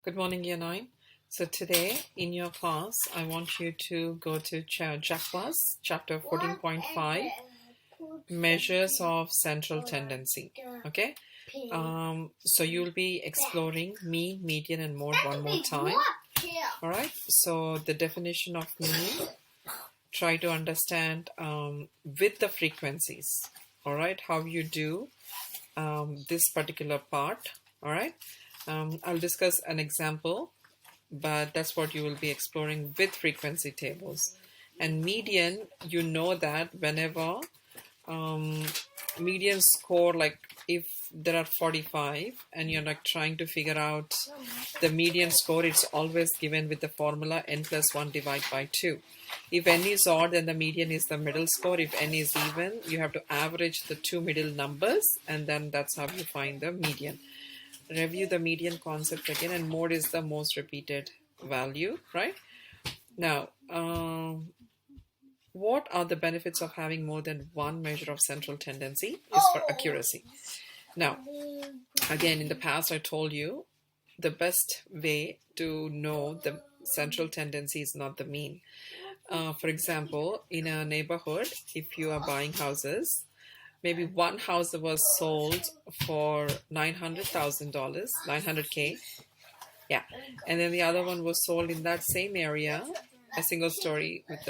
Good morning, Year 9. So today in your class, I want you to go to Jacques, chapter 14.5, Measures of Central Tendency. Okay? So you'll be exploring mean, median, and mode one more time. Alright? So the definition of mean, try to understand with the frequencies. Alright? How you do this particular part. Alright? I'll discuss an example, but that's what you will be exploring with frequency tables. And median, you know that whenever median score, like if there are 45 and you're like trying to figure out the median score, it's always given with the formula n plus 1 divided by 2. If n is odd, then the median is the middle score. If n is even, you have to average the two middle numbers, and then that's how you find the median. Review the median concept again, and mode is the most repeated value, right? Now, what are the benefits of having more than one measure of central tendency? Is for accuracy. Now, again, in the past, I told you the best way to know the central tendency is not the mean. For example, in a neighborhood, if you are buying houses, maybe one house that was sold for $900,000, 900K. Yeah. And then the other one was sold in that same area, a single story with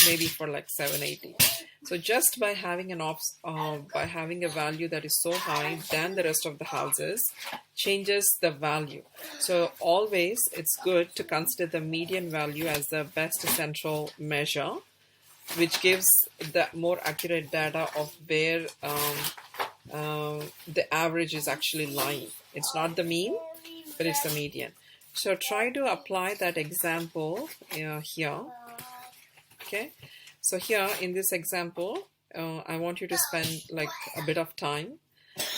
maybe for like 780. So just by having by having a value that is so high than the rest of the houses changes the value. So always it's good to consider the median value as the best central measure, which gives the more accurate data of where the average is actually lying. It's not the mean, but it's the median. So try to apply that example here. Okay. So here in this example, I want you to spend like a bit of time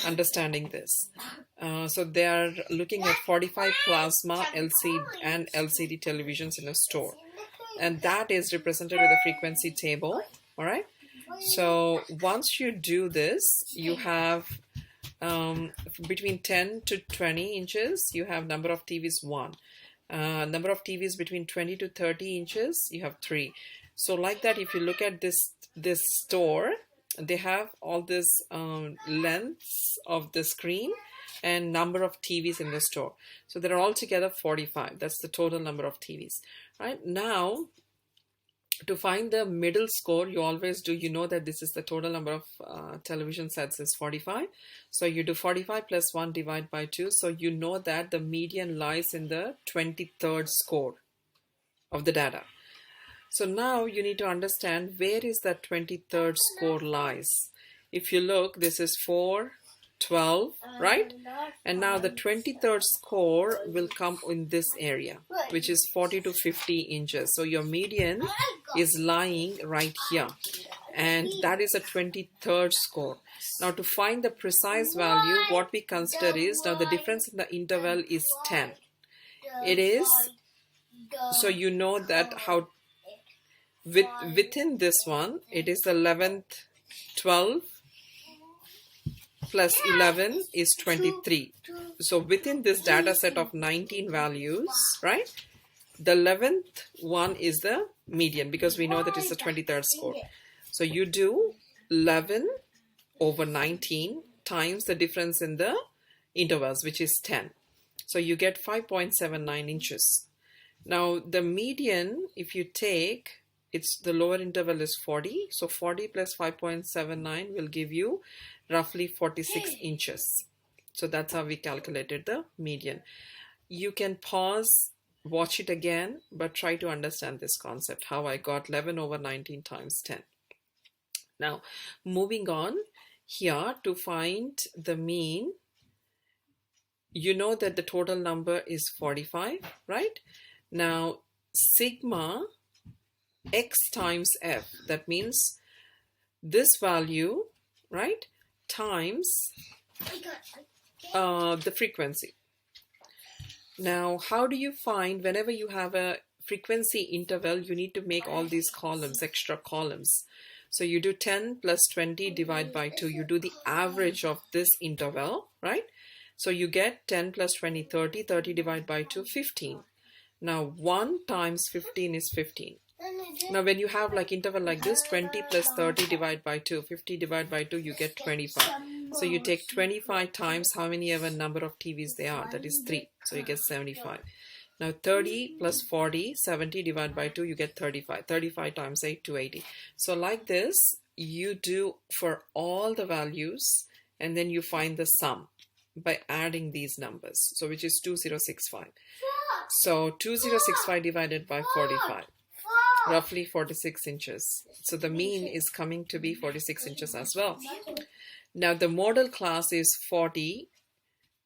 understanding this. So they are looking at 45 plasma LCD and LCD televisions in a store. And that is represented with a frequency table. All right. So once you do this, you have between 10 to 20 inches, you have number of TVs 1. Number of TVs between 20 to 30 inches, you have 3. So like that, if you look at this store, they have all this lengths of the screen and number of TVs in the store. So there are altogether 45. That's the total number of TVs. Right now, to find the middle score, you always do, you know that this is the total number of television sets is 45. So you do 45 plus 1 divided by 2. So you know that the median lies in the 23rd score of the data. So now you need to understand where is that 23rd score lies. If you look, this is 4, 12, right? And now the 23rd score will come in this area, which is 40 to 50 inches. So your median is lying right here. And that is a 23rd score. Now to find the precise value, what we consider is, now the difference in the interval is 10. It is, so you know that how, within this one, it is 11th, 12, plus 11 is 23. So within this data set of 19 values, right, the 11th one is the median, because we know that it's the 23rd score. So you do 11 over 19 times the difference in the intervals, which is 10. So you get 5.79 inches. Now the median, if you take, it's the lower interval is 40. So 40 plus 5.79 will give you roughly 46 inches. So that's how we calculated the median. You can pause, watch it again, but try to understand this concept, how I got 11 over 19 times 10. Now, moving on here to find the mean, you know that the total number is 45, right? Now, sigma x times f, that means this value, right, times the frequency. Now, how do you find, whenever you have a frequency interval, you need to make all these columns, extra columns. So you do 10 plus 20 divided by 2. You do the average of this interval, right? So you get 10 plus 20, 30. 30 divided by 2, 15. Now 1 times 15 is 15. Now when you have like interval like this, 20 plus 30 divided by 2, 50 divided by 2, you get 25. So you take 25 times how many ever number of TVs there are, that is 3. So you get 75. Now 30 plus 40, 70 divided by 2, you get 35. 35 times 8, 280. So like this, you do for all the values, and then you find the sum by adding these numbers. So which is 2065. So 2065 divided by 45. Roughly 46 inches. So the mean is coming to be 46 inches as well. Now the modal class is 40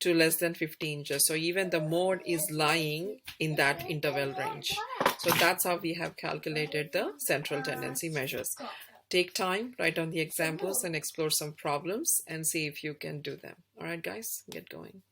to less than 50 inches. So even the mode is lying in that interval range. So that's how we have calculated the central tendency measures. Take time, write down the examples and explore some problems and see if you can do them. All right, guys, get going.